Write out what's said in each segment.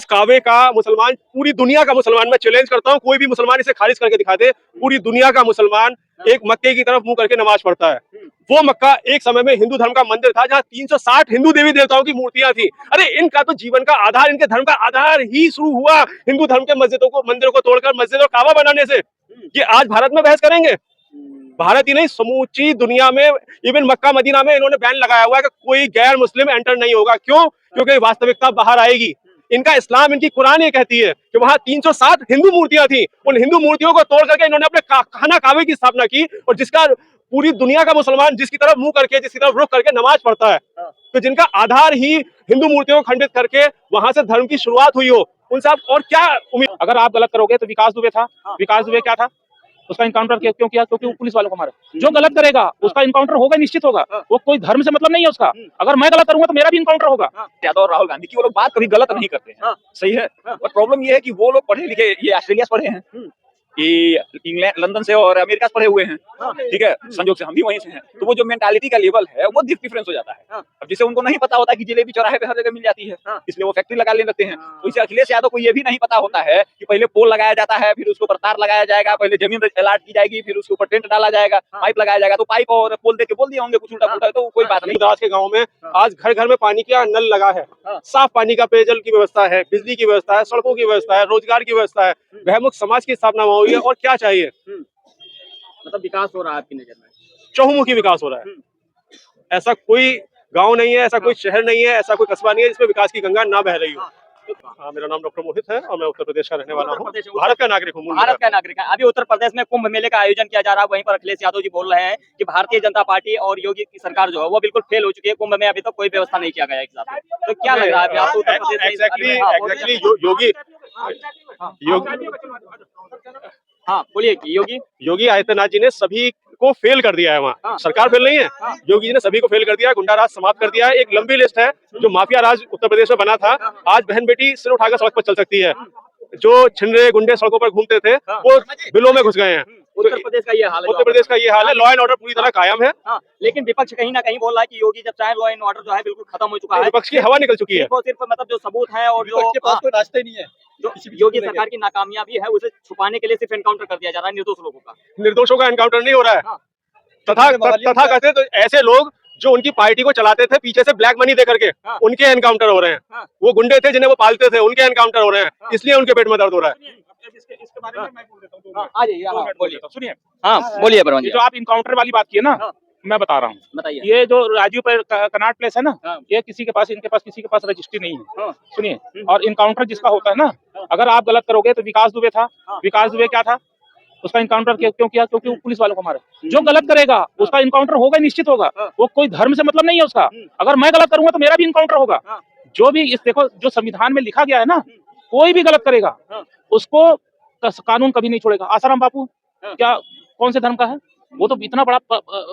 काबे का मुसलमान, पूरी दुनिया का मुसलमान, मैं चैलेंज करता हूँ कोई भी मुसलमान इसे खारिज करके दिखा दे, पूरी दुनिया का मुसलमान एक मक्के की तरफ मुंह करके नमाज पढ़ता है। वो मक्का एक समय में हिंदू धर्म का मंदिर था जहाँ 360 हिंदू देवी देवताओं की मूर्तियां थी। अरे इनका तो जीवन का आधार, इनके धर्म का आधार ही शुरू हुआ हिंदू धर्म के मस्जिदों को, मंदिरों को तोड़कर मस्जिद और काबा बनाने से। ये आज भारत में बहस करेंगे? भारत ही नहीं, समूची दुनिया में, इवन मक्का मदीना में इन्होंने बैन लगाया हुआ है कि कोई गैर मुस्लिम एंटर नहीं होगा। क्यों? क्योंकि वास्तविकता बाहर आएगी। इनका इस्लाम, इनकी कुरान ये कहती है कि वहां 360 हिंदू मूर्तियां थी, उन हिंदू मूर्तियों को तोड़ करके इन्होंने अपने खाना काबे की स्थापना की, और जिसका पूरी दुनिया का मुसलमान जिसकी तरफ मुंह करके, जिसकी तरफ रुख करके नमाज पढ़ता है, तो जिनका आधार ही हिंदू मूर्तियों को खंडित करके वहां से धर्म की शुरुआत हुई हो, उनसे आप और क्या उम्मीद? अगर आप गलत करोगे तो विकास दुबे था, विकास दुबे क्या था, उसका इनकाउंटर क्यों किया? क्योंकि वो पुलिस वालों को मारा। जो गलत करेगा उसका इनकाउंटर होगा, निश्चित होगा। वो कोई धर्म से मतलब नहीं है उसका। अगर मैं गलत करूंगा तो मेरा भी इनकाउंटर होगा। यादव और राहुल गांधी की वो लोग बात कभी गलत नहीं करते हैं, सही है। और प्रॉब्लम ये है कि वो लोग पढ़े लिखे, ये ऑस्ट्रेलिया से पढ़े हैं, ये इंग्लैंड, लंदन से और अमेरिका से पढ़े हुए हैं, ठीक है, संयोग से हम भी वहीं से हैं। तो वो जो मेंटालिटी का लेवल है वो डिफरेंस हो जाता है। अब जिसे उनको नहीं पता होता कि जलेबी चौराहे पे हर जगह मिल जाती है, इसलिए वो फैक्ट्री लगा लेने लगते हैं। तो इसे अखिलेश यादव को ये भी नहीं पता होता है कि पहले पोल लगाया जाता है, फिर उसके ऊपर तार लगाया जाएगा, पहले जमीन अलॉट की जाएगी, फिर उसके ऊपर टेंट डाला जाएगा, पाइप लगाया जाएगा। तो पाइप और पोल देके बोल दिए होंगे कुछ उल्टा पुल्टा, तो कोई बात नहीं। आज के गाँव में आज घर घर में पानी का नल लगा है, साफ पानी का, पेयजल की व्यवस्था है, बिजली की व्यवस्था है, सड़कों की व्यवस्था है, रोजगार की व्यवस्था है, वहमुक्त समाज की स्थापना हुई है। और क्या चाहिए? मतलब विकास हो रहा है आपकी नजर में? चहुमुखी विकास हो रहा है। ऐसा कोई गांव नहीं है, ऐसा कोई शहर नहीं है, ऐसा कोई कस्बा नहीं है जिसमें विकास की गंगा ना बह रही हो। हाँ, मेरा नाम डॉक्टर मोहित है और मैं उत्तर प्रदेश का रहने वाला हूँ, भारत का नागरिक हूँ। भारत का नागरिक है। अभी उत्तर प्रदेश में कुंभ मेले का आयोजन किया जा रहा है, वहीं पर अखिलेश यादव जी बोल रहे हैं कि भारतीय जनता पार्टी और योगी की सरकार जो है वो बिल्कुल फेल हो चुकी है, कुंभ में अभी तक कोई व्यवस्था नहीं किया गया एक साथ। तो क्या लग रहा है आपको उत्तर प्रदेश में? एग्जैक्टली योगी हाँ बोलिए कि योगी आदित्यनाथ जी ने सभी को फेल कर दिया है। वहाँ सरकार फेल नहीं है, योगी जी ने सभी को फेल कर दिया है, गुंडा राज समाप्त कर दिया है। एक लंबी लिस्ट है जो माफिया राज उत्तर प्रदेश में बना था, आज बहन बेटी सिर उठाकर सड़क पर चल सकती है। जो छिनरे गुंडे सड़कों पर घूमते थे वो बिलों में घुस गए हैं। उत्तर प्रदेश का ये हाल है। उत्तर प्रदेश का ये हाल है। लॉ एंड ऑर्डर पूरी तरह कायम है। लेकिन विपक्ष कहीं ना कहीं बोल रहा है कि योगी जब चाहे लॉ एंड ऑर्डर जो है बिल्कुल खत्म हो चुका है, विपक्ष की हवा निकल चुकी है। सिर्फ मतलब जो सबूत है और जो कोई रास्ते नहीं है, जो योगी सरकार की नाकामयाबी है उसे छुपाने के लिए सिर्फ एनकाउंटर कर दिया जा रहा है निर्दोष लोगों का। निर्दोषों का एनकाउंटर नहीं हो रहा है। तथा कहते तो ऐसे लोग जो उनकी पार्टी को चलाते थे पीछे से ब्लैक मनी दे करके, उनके एनकाउंटर हो रहे हैं। वो गुंडे थे जिन्हें वो पालते थे, उनके एनकाउंटर हो रहे हैं, इसलिए उनके पेट में दर्द हो रहा है। इसके बारे में मैं बोल देता हूँ, बोलिए। सुनिए, हाँ बोलिए बरवान जी। जो आप इनकाउंटर वाली बात की है ना, मैं बता रहा हूँ, बताइए। ये जो राजीव कनाट प्लेस है ना, ये किसी के पास, इनके पास किसी के पास रजिस्ट्री नहीं है। सुनिए, और इनकाउंटर जिसका होता है ना, अगर आप गलत करोगे तो विकास दुबे था, विकास दुबे क्या था, उसका इनकाउंटर क्यों किया? क्योंकि वो पुलिस वालों को मारा। जो गलत करेगा उसका इनकाउंटर होगा, निश्चित होगा। वो कोई धर्म से मतलब नहीं है उसका। अगर मैं गलत करूंगा तो मेरा भी इनकाउंटर होगा। जो भी इस देखो जो संविधान में लिखा गया है ना, कोई भी गलत करेगा उसको कानून कभी नहीं छोड़ेगा। आसाराम बापू क्या कौन से धर्म का है? वो तो इतना बड़ा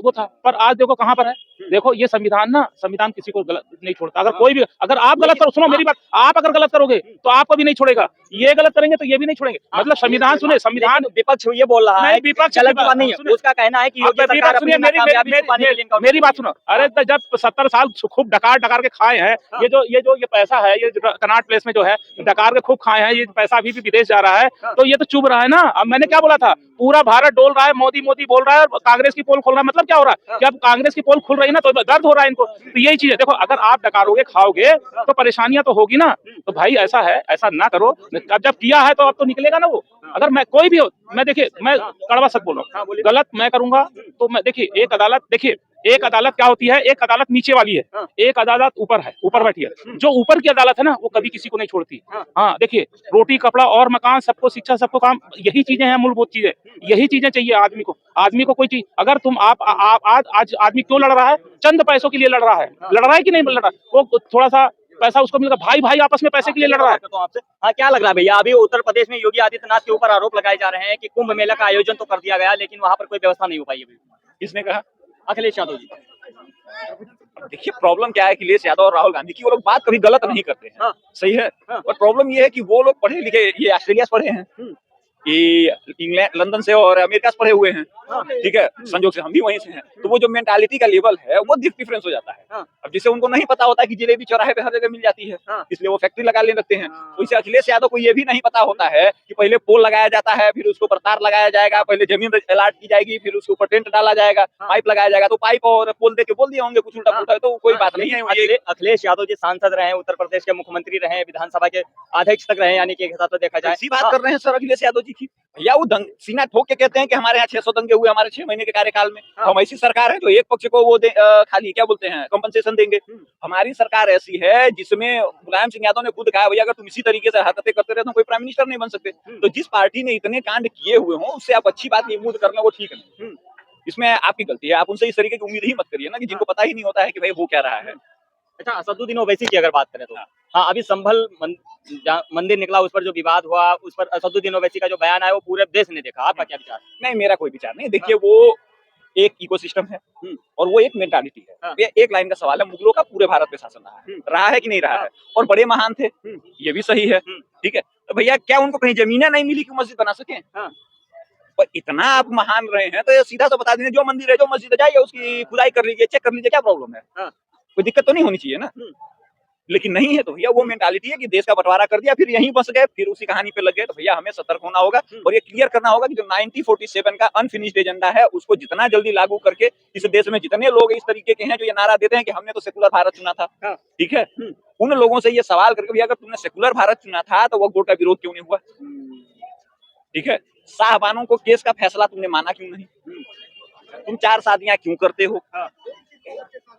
वो था, पर आज देखो कहाँ पर है। देखो ये संविधान ना, संविधान किसी को गलत नहीं छोड़ता। अगर कोई भी, अगर आप गलत करो, सुनो मेरी बात, आप अगर गलत करोगे तो आपको भी नहीं छोड़ेगा, ये गलत करेंगे तो ये भी नहीं छोड़ेंगे। मतलब संविधान सुने, संविधान विपक्ष ये बोल रहा है, विपक्ष गलत बात नहीं है, उसका कहना है कि योगी सरकार अपनी नाकामयाबी छुपाने के लिए इनकाउंटर। मेरी बात सुनो। अरे जब 70 साल खूब डकार के खाए हैं, ये पैसा है, ये कनाट प्लेस में जो है डकार के खूब खाए हैं, ये पैसा अभी भी विदेश जा रहा है, तो ये तो चुभ रहा है ना। अब मैंने क्या बोला था, पूरा भारत डोल रहा है, मोदी मोदी बोल रहा है, कांग्रेस की पोल खोल रहा है। मतलब क्या हो रहा है? जब कांग्रेस की पोल खुल रही है ना तो दर्द हो रहा है इनको। तो यही चीज है। देखो अगर आप डकारोगे, खाओगे तो परेशानियां तो होगी ना। तो भाई ऐसा है, ऐसा ना करो। अब जब किया है तो अब तो निकलेगा ना वो। अगर मैं कोई भी हो, मैं देखिए, मैं कड़वा सच बोल रहा हूँ, गलत मैं करूंगा तो मैं, देखिए एक अदालत, देखिए एक अदालत क्या होती है, एक अदालत नीचे वाली है, एक अदालत ऊपर है, ऊपर बैठी है। जो ऊपर की अदालत है ना वो कभी किसी को नहीं छोड़ती। हाँ देखिए, रोटी कपड़ा और मकान, सबको शिक्षा, सबको काम, यही चीजें हैं मूलभूत चीजें। यही चीजें चाहिए आदमी को। आदमी को कोई चीज, अगर तुम आज आदमी क्यों लड़ रहा है? चंद पैसों के लिए लड़ रहा है। लड़ रहा है कि नहीं लड़ रहा? वो थोड़ा सा पैसा उसको मिलेगा, भाई भाई आपस में पैसे के लिए लड़ रहा है। तो आपसे हाँ, क्या लग रहा है भैया, अभी उत्तर प्रदेश में योगी आदित्यनाथ के ऊपर आरोप लगाए जा रहे हैं कि कुंभ मेला का आयोजन तो कर दिया गया लेकिन वहां पर कोई व्यवस्था नहीं हो पाई अभी। किसने कहा? अखिलेश यादव जी। देखिए प्रॉब्लम क्या है, अखिलेश यादव और राहुल गांधी की वो लोग बात कभी गलत नहीं करते हैं, सही है। और प्रॉब्लम ये है कि वो लोग पढ़े लिखे, ये ऑस्ट्रेलिया से पढ़े हैं, कि इंग्लैंड लंदन से और अमेरिका से पढ़े हुए हैं, ठीक है, संजोग से हम भी वहीं से हैं, तो वो जो मेंटालिटी का लेवल है वो डिफरेंस हो जाता है। अब जिसे उनको नहीं पता होता है कि जलेबी चौराहे पे हर जगह मिल जाती है, इसलिए वो फैक्ट्री लगा ले लगते हैं। तो इसे अखिलेश यादव को ये भी नहीं पता होता है कि पहले पोल लगाया जाता है, फिर उसके ऊपर तार लगाया जाएगा, पहले जमीन अलॉट की जाएगी, फिर उसके ऊपर टेंट डाला जाएगा, पाइप लगाया जाएगा। तो पाइप और पोल दे के बोल दिए होंगे कुछ उल्टा पुल्टा, तो कोई बात नहीं है। अखिलेश यादव जी सांसद रहे, उत्तर प्रदेश के मुख्यमंत्री रहे, विधानसभा के अध्यक्ष तक रहे, यानी कि एक हिसाब से देखा जाए ऐसी बात कर रहे हैं सर अखिलेश यादव जी की। भैया वो सीना ठोक के कहते हैं कि हमारे यहाँ 600 दंगे हुए हमारे 6 महीने के कार्यकाल में। हम ऐसी सरकार है जो एक पक्ष को वो खाली क्या बोलते हैं कंपनसेशन देंगे। हमारी सरकार ऐसी है जिसमें मुलायम सिंह यादव ने खुद कहा भैया अगर तुम इसी तरीके से हरकतें करते रहे तो कोई प्राइम मिनिस्टर नहीं बन सकते। तो जिस पार्टी ने इतने कांड किए हुए हों उससे आप अच्छी बात ये उम्मीद करना वो ठीक नहीं। इसमें आपकी गलती है, आप उनसे इस तरीके की उम्मीद ही मत करिए ना कि जिनको पता ही नहीं होता है कि भाई वो क्या रहा है। अच्छा, असदुद्दीन ओवैसी की अगर बात करें तो हाँ, अभी संभल मंदिर निकला, उस पर जो विवाद हुआ, उस पर असदुद्दीन ओवैसी का जो बयान आया वो पूरे देश ने देखा। आपका क्या विचार? नहीं, मेरा कोई विचार नहीं। देखिए वो एक इकोसिस्टम है और वो एक मेंटालिटी है। ये एक लाइन का सवाल है, मुगलों का पूरे भारत पे शासन रहा है कि नहीं रहा है, और बड़े महान थे, ये भी सही है, ठीक है। तो भैया क्या उनको कहीं जमीनें नहीं मिली कि मस्जिद बना सके? पर इतना आप महान रहे हैं तो ये सीधा सा बता दीजिए, जो मंदिर है जो मस्जिद है जाइए उसकी खुदाई कर लीजिए, चेक कर लीजिए, क्या प्रॉब्लम है? कोई दिक्कत तो नहीं होनी चाहिए ना। लेकिन नहीं है तो भैया वो मेंटालिटी है कि देश का बंटवारा कर दिया, फिर यहीं बस गए, फिर उसी कहानी पे लग गए। तो भैया हमें सतर्क होना होगा और ये क्लियर करना होगा कि जो 1947 का अनफिनिश्ड एजेंडा है उसको जितना जल्दी लागू करके इस देश में जितने लोग इस तरीके के हैं जो ये नारा देते हैं कि हमने तो सेकुलर भारत चुना था, ठीक है, उन लोगों से ये सवाल करके भैया अगर तुमने सेकुलर भारत चुना था तो वो वोट का विरोध क्यों नहीं हुआ? ठीक है, साहबानों को केस का फैसला तुमने माना क्यों नहीं? तुम 4 शादियां क्यों करते हो?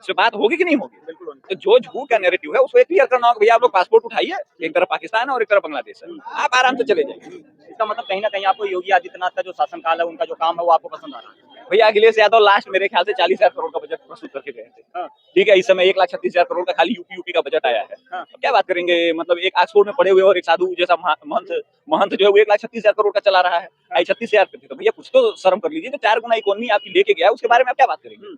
से बात होगी कि नहीं होगी? तो जो झूठ का नैरेटिव है उसको क्लियर करना होगा। भैया आप लोग पासपोर्ट उठाइए, एक तरफ पाकिस्तान है और एक तरफ बांग्लादेश है, आप आराम से चले जाइए। इसका मतलब कहीं ना कहीं आपको योगी आदित्यनाथ का जो शासनकाल है, उनका जो काम है वो आपको पसंद आ रहा है? भैया अखिलेश यादव लास्ट मेरे ख्याल से 40,000 करोड़ का बजट प्रस्तुत करके गए थे, ठीक है। इस समय 1,36,000 करोड़ का खाली यूपी का बजट आया है। तो क्या बात करेंगे? मतलब एक ऑक्सफोर्ड में पढ़े हुए और एक साधु जैसा महंत जो है वो 1,36,000 करोड़ का चला रहा है, 36,000 थे। तो भैया कुछ तो शर्म कर लीजिए, जो 4 गुना इकोनॉमी आपकी लेके गया उसके बारे में आप क्या बात करेंगे?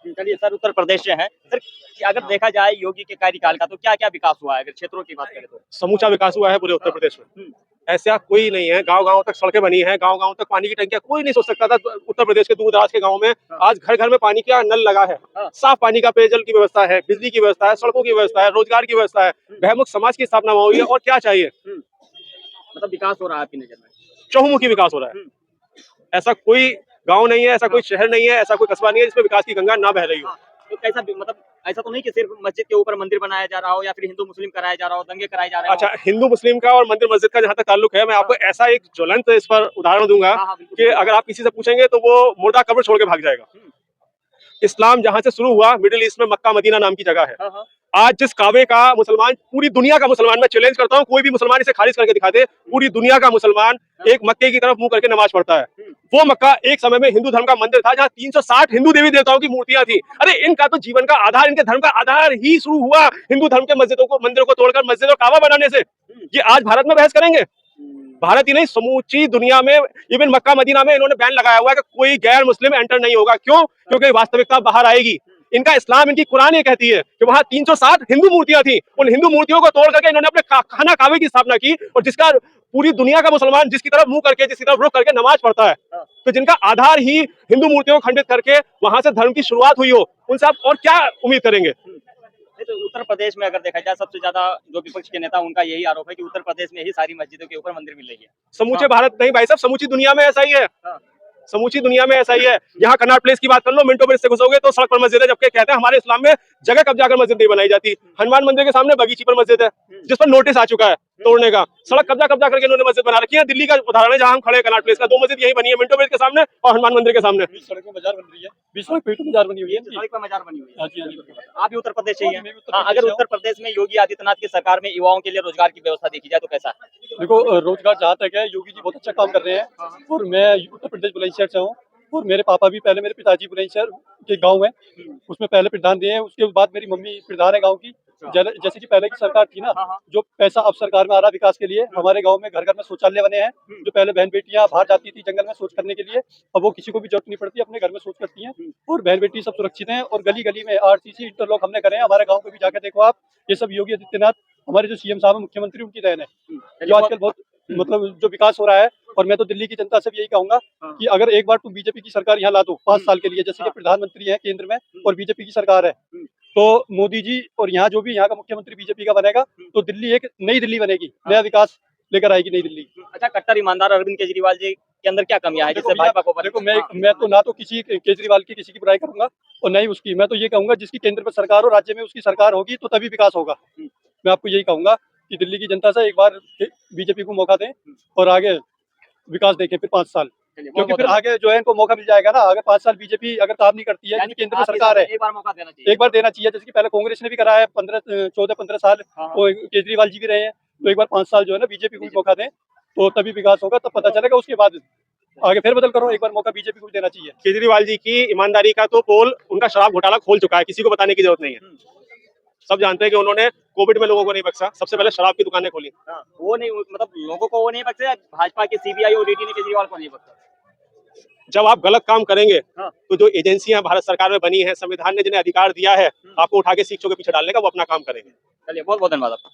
चलिए सर, उत्तर प्रदेश से हैं सर, अगर देखा जाए योगी के कार्यकाल का तो क्या क्या विकास हुआ है? अगर क्षेत्रों की बात करें तो समूचा विकास हुआ है पूरे उत्तर प्रदेश में। ऐसा कोई नहीं है, गांव-गांव तक सड़कें बनी हैं, गांव-गांव तक पानी की टंकियां, कोई नहीं सोच सकता था उत्तर प्रदेश के दूर दराज के गांव में आज घर घर में पानी का नल लगा है, साफ पानी का पेयजल की व्यवस्था है, बिजली की व्यवस्था है, सड़कों की व्यवस्था है, रोजगार की व्यवस्था है, बहुमुख समाज की स्थापना हुई है। और क्या चाहिए? मतलब विकास हो रहा है आपकी नजर में? चहुमुखी विकास हो रहा है। ऐसा कोई गांव नहीं है, ऐसा कोई शहर नहीं है, ऐसा कोई कस्बा नहीं है जिसमें विकास की गंगा ना बह रही हो। तो कैसा, मतलब ऐसा तो नहीं कि सिर्फ मस्जिद के ऊपर मंदिर बनाया जा रहा हो या फिर हिंदू मुस्लिम कराया जा रहा हो, दंगे कराए जा रहे हो? अच्छा, हिंदू मुस्लिम का और मंदिर मस्जिद का जहाँ तक ताल्लुक है, मैं आपको ऐसा एक ज्वलंत इस पर उदाहरण दूंगा कि अगर आप किसी से पूछेंगे तो वो मुर्दा कब्र छोड़ के भाग जाएगा। इस्लाम जहाँ से शुरू हुआ, मिडिल ईस्ट में मक्का मदीना नाम की जगह है। आज जिस काबे का मुसलमान, पूरी दुनिया का मुसलमान, मैं चैलेंज करता हूँ कोई भी मुसलमान इसे खारिज करके दिखा दे, पूरी दुनिया का मुसलमान एक मक्के की तरफ मुंह करके नमाज पढ़ता है। वो मक्का एक समय में हिंदू धर्म का मंदिर था जहाँ 360 हिंदू देवी देवताओं की मूर्तियां थी। अरे इनका तो जीवन का आधार, इनके धर्म का आधार ही शुरू हुआ हिंदू धर्म के मंदिरों को तोड़कर मस्जिद और काबा बनाने से। ये आज भारत में बहस करेंगे? भारत ही नहीं, समूची दुनिया में, इवन मक्का मदीना में इन्होंने बैन लगाया हुआ है कि कोई गैर मुस्लिम एंटर नहीं होगा। क्यों? क्योंकि वास्तविकता बाहर आएगी। इनका इस्लाम, इनकी कुरान ये कहती है कि वहां 360 हिंदू मूर्तियां थी, उन हिंदू मूर्तियों को तोड़ करके इन्होंने अपने खाना काबे की स्थापना की, और जिसका पूरी दुनिया का मुसलमान जिसकी तरफ मुंह करके, जिसकी तरफ रुख करके नमाज पढ़ता है, तो जिनका आधार ही हिंदू मूर्तियों को खंडित करके वहां से धर्म की शुरुआत हुई हो, उनसे आप और क्या उम्मीद करेंगे? तो उत्तर प्रदेश में अगर देखा जाए, सबसे ज्यादा जो विपक्ष के नेता, उनका यही आरोप है कि उत्तर प्रदेश में ही सारी मस्जिदों के ऊपर मंदिर मिल रही है। समूचे भारत नहीं भाई साहब, समूची दुनिया में ऐसा ही है। समूची दुनिया में ऐसा ही है। यहाँ कन्नाट प्लेस की बात कर लो, मिंटो ब्रिज से घुसोगे तो सड़क पर मस्जिद है, जबकि कहते हैं हमारे इस्लाम में जगह कब्जा कर मस्जिद नहीं बनाई जाती। हनुमान मंदिर के सामने बगीची पर मस्जिद है जिस पर नोटिस आ चुका है तोड़ने का। सड़क कब्जा करके इन्होंने मस्जिद बना रखी है। दिल्ली का उदाहरण है जहाँ हम खड़े, कन्नाट प्लेस का 2 मस्जिद यही बनी है, मिंटो ब्रिज के सामने और हनुमान मंदिर के सामने। सड़क में बाजार बन रही है, बीच सड़क पे बाजार बनी हुई है, सड़क पर मजार बनी हुई है। हाँ जी, हाँ जी। आप भी उत्तर प्रदेश से ही हैं? हाँ, अगर उत्तर प्रदेश में योगी आदित्यनाथ की सरकार में युवाओं के लिए रोजगार की व्यवस्था देखी जाए तो कैसा है? देखो, रोजगार जहाँ तक है योगी जी बहुत अच्छा काम कर रहे हैं, और मैं उत्तर प्रदेश बुलंदशहर से हूँ, और मेरे पापा भी पहले, मेरे पिताजी बुलंदशहर के गांव है उसमें पहले प्रधान रहे हैं, उसके बाद मेरी मम्मी प्रधान है गांव की। जैसे कि पहले की सरकार थी ना, जो पैसा अब सरकार में आ रहा विकास के लिए, हमारे गांव में घर घर में शौचालय बने हैं। जो पहले बहन बेटियां बाहर जाती थी जंगल में शौच करने के लिए, अब वो किसी को भी जरूरत नहीं पड़ती, अपने घर में शौच करती हैं, और बहन बेटी सब सुरक्षित हैं। और गली गली में आरसीसी इंटरलॉक हमने करे हैं, हमारे गाँव को भी जाकर देखो आप, ये सब योगी आदित्यनाथ, हमारे जो सीएम साहब है, मुख्यमंत्री, उनकी देन है, जो आजकल बहुत मतलब जो विकास हो रहा है। और मैं तो दिल्ली की जनता से भी यही कहूंगा कि अगर एक बार तुम बीजेपी की सरकार यहाँ ला दो 5 साल के लिए, जैसे कि प्रधानमंत्री है केंद्र में और बीजेपी की सरकार है, तो मोदी जी और यहाँ जो भी यहाँ का मुख्यमंत्री बीजेपी का बनेगा, तो दिल्ली एक नई दिल्ली बनेगी, नया विकास लेकर आएगी नई दिल्ली। अच्छा, कट्टर ईमानदार अरविंद केजरीवाल जी के अंदर क्या कमियां है जिससे भाजपा को देखो मैं तो ना तो किसी केजरीवाल की किसी की बुराई करूंगा और ना ही उसकी। मैं तो ये कहूंगा जिसकी केंद्र में सरकार हो, राज्य में उसकी सरकार होगी तो तभी विकास होगा। मैं आपको यही कहूंगा कि दिल्ली की जनता से एक बार बीजेपी को मौका दें और आगे विकास देखें फिर 5 साल, क्योंकि फिर आगे जो है इनको मौका मिल जाएगा ना। अगर 5 साल बीजेपी अगर काम नहीं करती है, क्योंकि केंद्र में सरकार है, एक बार मौका देना चाहिए। एक बार देना चाहिए। जैसे कि पहले कांग्रेस ने भी करा है 14-15 साल, तो केजरीवाल जी भी रहे हैं, तो एक बार 5 साल जो है ना बीजेपी को भी मौका दें तो तभी विकास होगा, तब पता चलेगा। उसके बाद आगे फिर बदल करो, एक बार मौका बीजेपी को भी देना चाहिए। केजरीवाल जी की ईमानदारी का तो पोल उनका शराब घोटाला खोल चुका है, किसी को बताने की जरूरत नहीं है। सब जानते हैं कि उन्होंने कोविड में लोगों को नहीं बख्शा, सबसे पहले शराब की दुकानें खोली। वो नहीं, मतलब लोगों को वो नहीं बख्शे, भाजपा की सीबीआई और ईडी ने केजरीवाल को नहीं बख्शा। जब आप गलत काम करेंगे तो जो एजेंसियां भारत सरकार में बनी है, संविधान ने जिन्हें अधिकार दिया है आपको उठा के शिक्षकों के पीछे डालने का, वो अपना काम करेंगे। चलिए, बहुत बहुत धन्यवाद आपका।